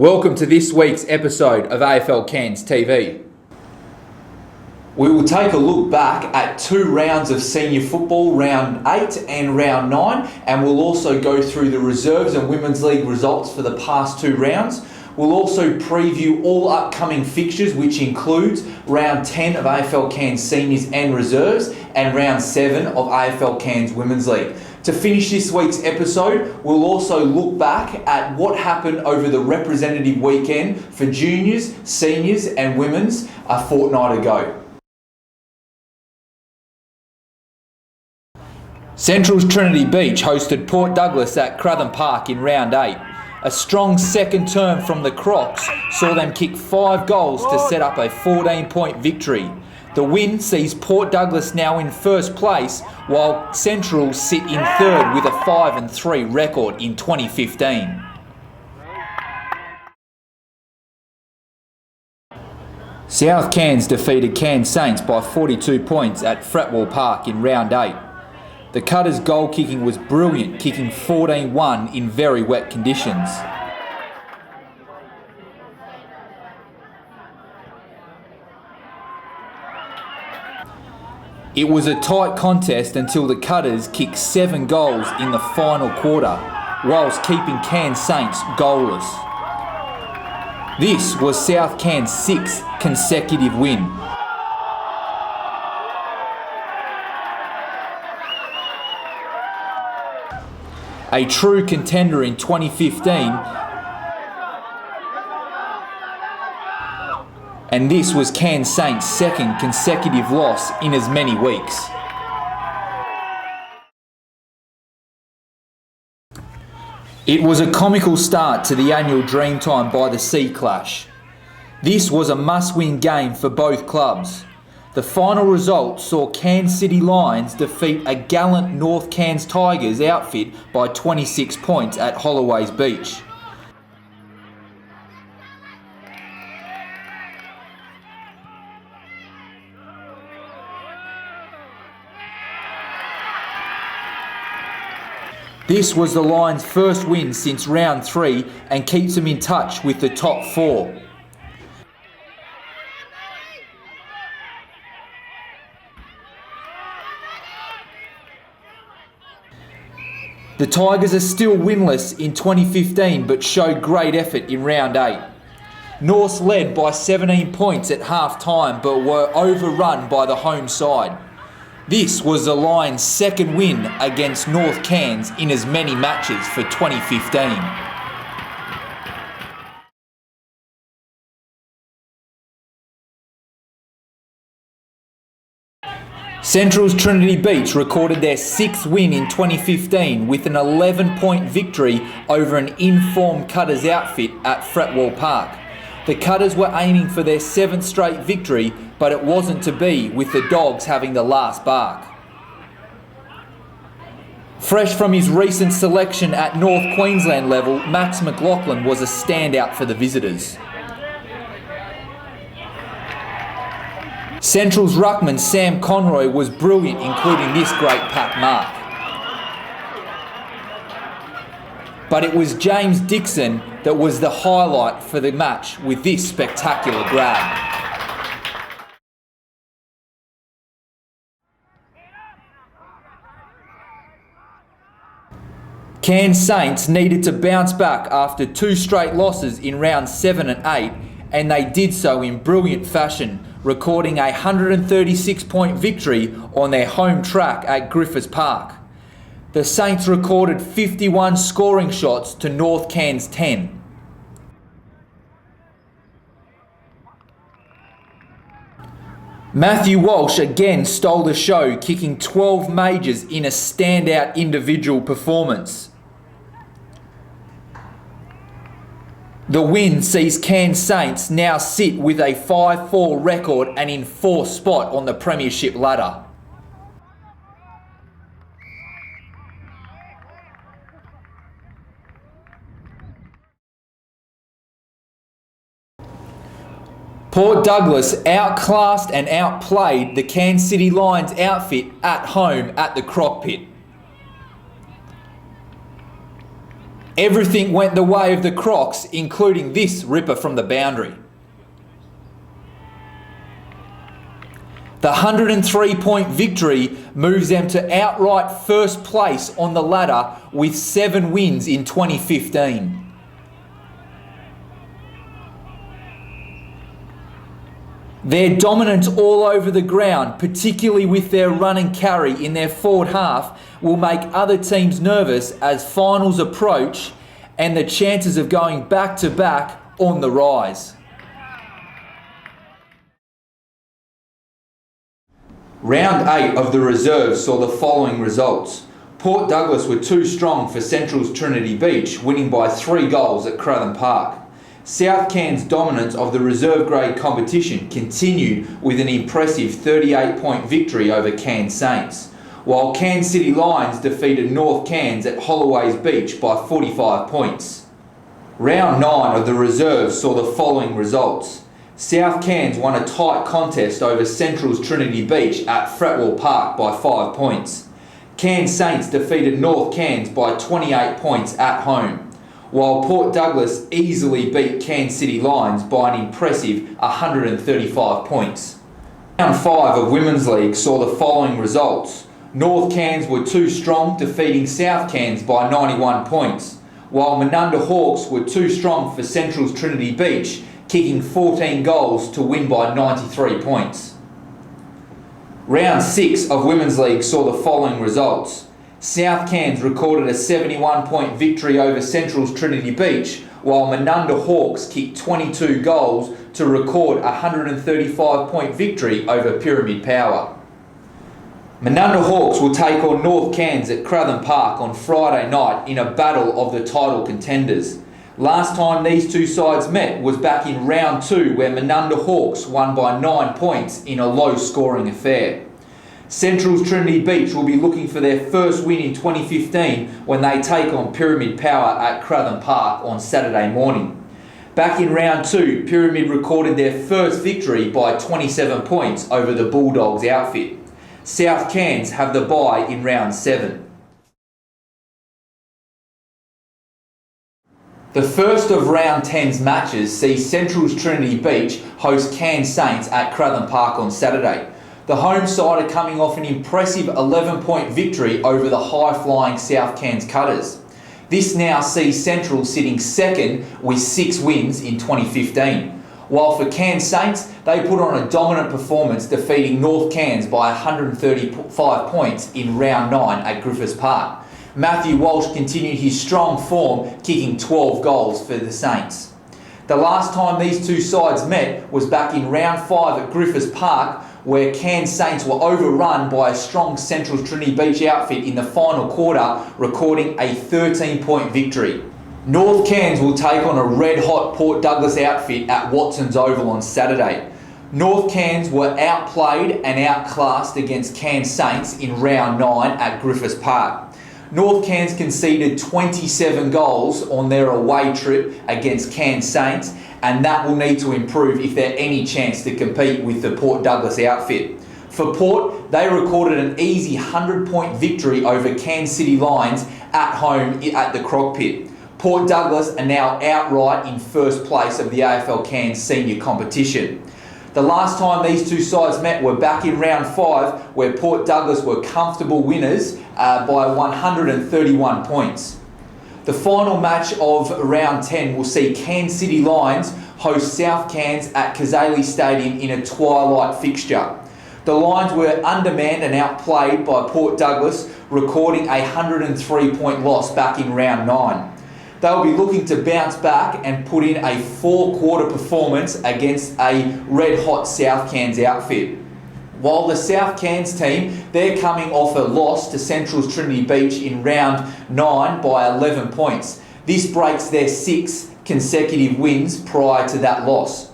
Welcome to this week's episode of AFL Cairns TV. We will take a look back at 2 rounds of senior football, round 8 and round 9, and we'll also go through the reserves and Women's League results for the past 2 rounds. We'll also preview all upcoming fixtures, which includes round 10 of AFL Cairns seniors and reserves and round 7 of AFL Cairns Women's League. To finish this week's episode, we'll also look back at what happened over the representative weekend for juniors, seniors and women's a fortnight ago. Central's Trinity Beach hosted Port Douglas at Crathern Park in round 8. A strong second term from the Crocs saw them kick 5 goals to set up a 14-point victory. The win sees Port Douglas now in first place, while Central sit in third with a 5-3 record in 2015. South Cairns defeated Cairns Saints by 42 points at Fretwell Park in round 8. The Cutters' goal kicking was brilliant, kicking 14-1 in very wet conditions. It was a tight contest until the Cutters kicked 7 goals in the final quarter, whilst keeping Cairns Saints goalless. This was South Cairns' 6th consecutive win. A true contender in 2015, and this was Cairns Saints' 2nd consecutive loss in as many weeks. It was a comical start to the annual Dreamtime by the Sea clash. This was a must-win game for both clubs. The final result saw Cairns City Lions defeat a gallant North Cairns Tigers outfit by 26 points at Holloways Beach. This was the Lions' first win since round 3 and keeps them in touch with the top 4. The Tigers are still winless in 2015 but showed great effort in round 8. Norths led by 17 points at half time but were overrun by the home side. This was the Lions' 2nd win against North Cairns in as many matches for 2015. Central's Trinity Beach recorded their 6th win in 2015 with an 11-point victory over an informed Cutters outfit at Fretwell Park. The Cutters were aiming for their 7th straight victory, but it wasn't to be, with the Dogs having the last bark. Fresh from his recent selection at North Queensland level, Max McLaughlin was a standout for the visitors. Central's ruckman Sam Conroy was brilliant, including this great pack mark. But it was James Dixon that was the highlight for the match with this spectacular grab. Cairns Saints needed to bounce back after 2 straight losses in rounds 7 and 8, and they did so in brilliant fashion, recording a 136-point victory on their home track at Griffiths Park. The Saints recorded 51 scoring shots to North Cairns 10. Matthew Walsh again stole the show, kicking 12 majors in a standout individual performance. The win sees Cairns Saints now sit with a 5-4 record and in 4th spot on the premiership ladder. Port Douglas outclassed and outplayed the Cairns City Lions outfit at home at the Croc Pit. Everything went the way of the Crocs, including this ripper from the boundary. The 103-point victory moves them to outright first place on the ladder with 7 wins in 2015. Their dominance all over the ground, particularly with their run and carry in their forward half, will make other teams nervous as finals approach and the chances of going back-to-back on the rise. Round 8 of the reserves saw the following results. Port Douglas were too strong for Central's Trinity Beach, winning by 3 goals at Crathern Park. South Cairns' dominance of the reserve grade competition continued with an impressive 38-point victory over Cairns Saints, while Cairns City Lions defeated North Cairns at Holloways Beach by 45 points. Round 9 of the reserves saw the following results. South Cairns won a tight contest over Central's Trinity Beach at Fretwell Park by 5 points. Cairns Saints defeated North Cairns by 28 points at home, while Port Douglas easily beat Cairns City Lions by an impressive 135 points. Round 5 of Women's League saw the following results. North Cairns were too strong, defeating South Cairns by 91 points, while Menunda Hawks were too strong for Central's Trinity Beach, kicking 14 goals to win by 93 points. Round 6 of Women's League saw the following results. South Cairns recorded a 71-point victory over Central's Trinity Beach, while Menunda Hawks kicked 22 goals to record a 135-point victory over Pyramid Power. Menunda Hawks will take on North Cairns at Crathern Park on Friday night in a battle of the title contenders. Last time these two sides met was back in round 2, where Menunda Hawks won by 9 points in a low-scoring affair. Central's Trinity Beach will be looking for their first win in 2015 when they take on Pyramid Power at Crathern Park on Saturday morning. Back in round 2, Pyramid recorded their first victory by 27 points over the Bulldogs outfit. South Cairns have the bye in round 7. The first of round 10's matches sees Central's Trinity Beach host Cairns Saints at Crathern Park on Saturday. The home side are coming off an impressive 11-point victory over the high-flying South Cairns Cutters. This now sees Central sitting second with 6 wins in 2015. While for Cairns Saints, they put on a dominant performance, defeating North Cairns by 135 points in round 9 at Griffiths Park. Matthew Walsh continued his strong form, kicking 12 goals for the Saints. The last time these two sides met was back in round 5 at Griffiths Park, where Cairns Saints were overrun by a strong Central Trinity Beach outfit in the final quarter, recording a 13-point victory. North Cairns will take on a red-hot Port Douglas outfit at Watson's Oval on Saturday. North Cairns were outplayed and outclassed against Cairns Saints in round 9 at Griffiths Park. North Cairns conceded 27 goals on their away trip against Cairns Saints, and that will need to improve if they're any chance to compete with the Port Douglas outfit. For Port, they recorded an easy 100-point victory over Cairns City Lions at home at the Croc Pit. Port Douglas are now outright in first place of the AFL Cairns senior competition. The last time these two sides met were back in round 5, where Port Douglas were comfortable winners by 131 points. The final match of round 10 will see Cairns City Lions host South Cairns at Kazali Stadium in a twilight fixture. The Lions were undermanned and outplayed by Port Douglas, recording a 103-point loss back in round 9. They'll be looking to bounce back and put in a 4-quarter performance against a red-hot South Cairns outfit. While the South Cairns team, they're coming off a loss to Central's Trinity Beach in round 9 by 11 points. This breaks their 6 consecutive wins prior to that loss.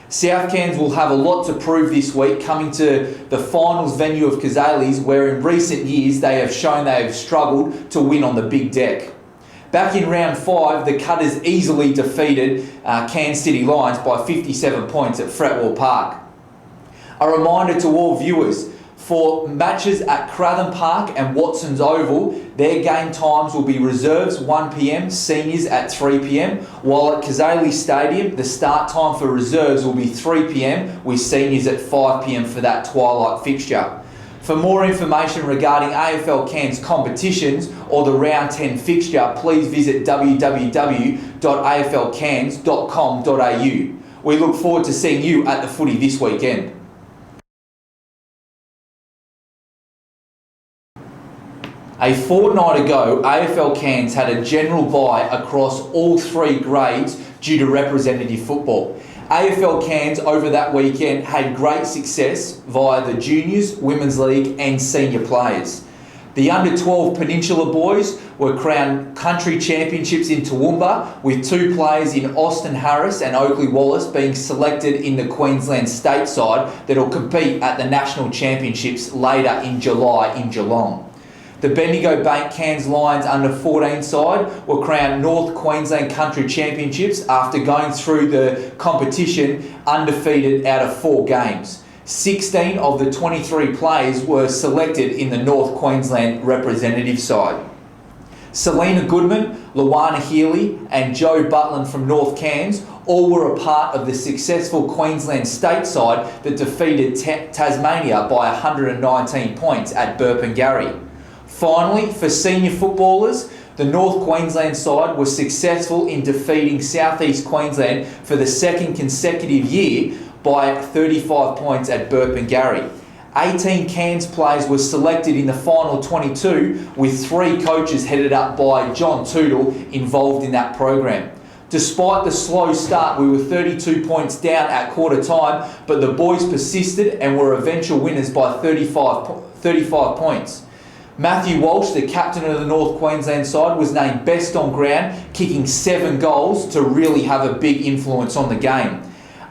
South Cairns will have a lot to prove this week, coming to the finals venue of Kazali's, where in recent years they have shown they have struggled to win on the big deck. Back in round 5, the Cutters easily defeated Cairns City Lions by 57 points at Fretwell Park. A reminder to all viewers, For matches at Crathern Park and Watson's Oval, their game times will be reserves 1pm, seniors at 3pm, while at Kazali Stadium, the start time for reserves will be 3pm, with seniors at 5pm for that twilight fixture. For more information regarding AFL Cairns competitions or the Round 10 fixture, please visit www.aflcairns.com.au. We look forward to seeing you at the footy this weekend. A fortnight ago, AFL Cairns had a general bye across all 3 grades due to representative football. AFL Cairns over that weekend had great success via the juniors, women's league and senior players. The under-12 Peninsula boys were crowned country championships in Toowoomba, with 2 players in Austin Harris and Oakley Wallace being selected in the Queensland state side that will compete at the national championships later in July in Geelong. The Bendigo Bank Cairns Lions under 14 side were crowned North Queensland Country Championships after going through the competition undefeated out of 4 games. 16 of the 23 players were selected in the North Queensland representative side. Selena Goodman, Luana Healy and Joe Butland from North Cairns all were a part of the successful Queensland state side that defeated Tasmania by 119 points at Burpengary. Finally, for senior footballers, the North Queensland side was successful in defeating South East Queensland for the 2nd consecutive year by 35 points at Burpengary. 18 Cairns players were selected in the final 22, with 3 coaches headed up by John Tootle involved in that program. Despite the slow start, we were 32 points down at quarter time, but the boys persisted and were eventual winners by 35 points. Matthew Walsh, the captain of the North Queensland side, was named best on ground, kicking 7 goals to really have a big influence on the game.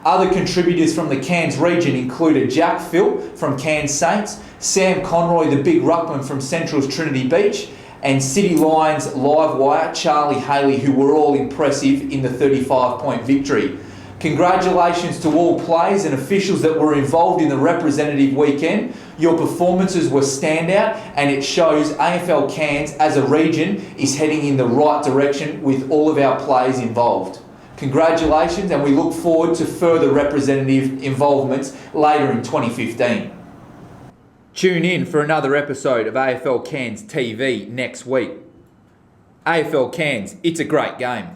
Other contributors from the Cairns region included Jack Phil from Cairns Saints, Sam Conroy, the big ruckman from Central's Trinity Beach, and City Lions live wire Charlie Haley, who were all impressive in the 35-point victory. Congratulations to all players and officials that were involved in the representative weekend. Your performances were standout, and it shows AFL Cairns as a region is heading in the right direction with all of our players involved. Congratulations, and we look forward to further representative involvements later in 2015. Tune in for another episode of AFL Cairns TV next week. AFL Cairns, it's a great game.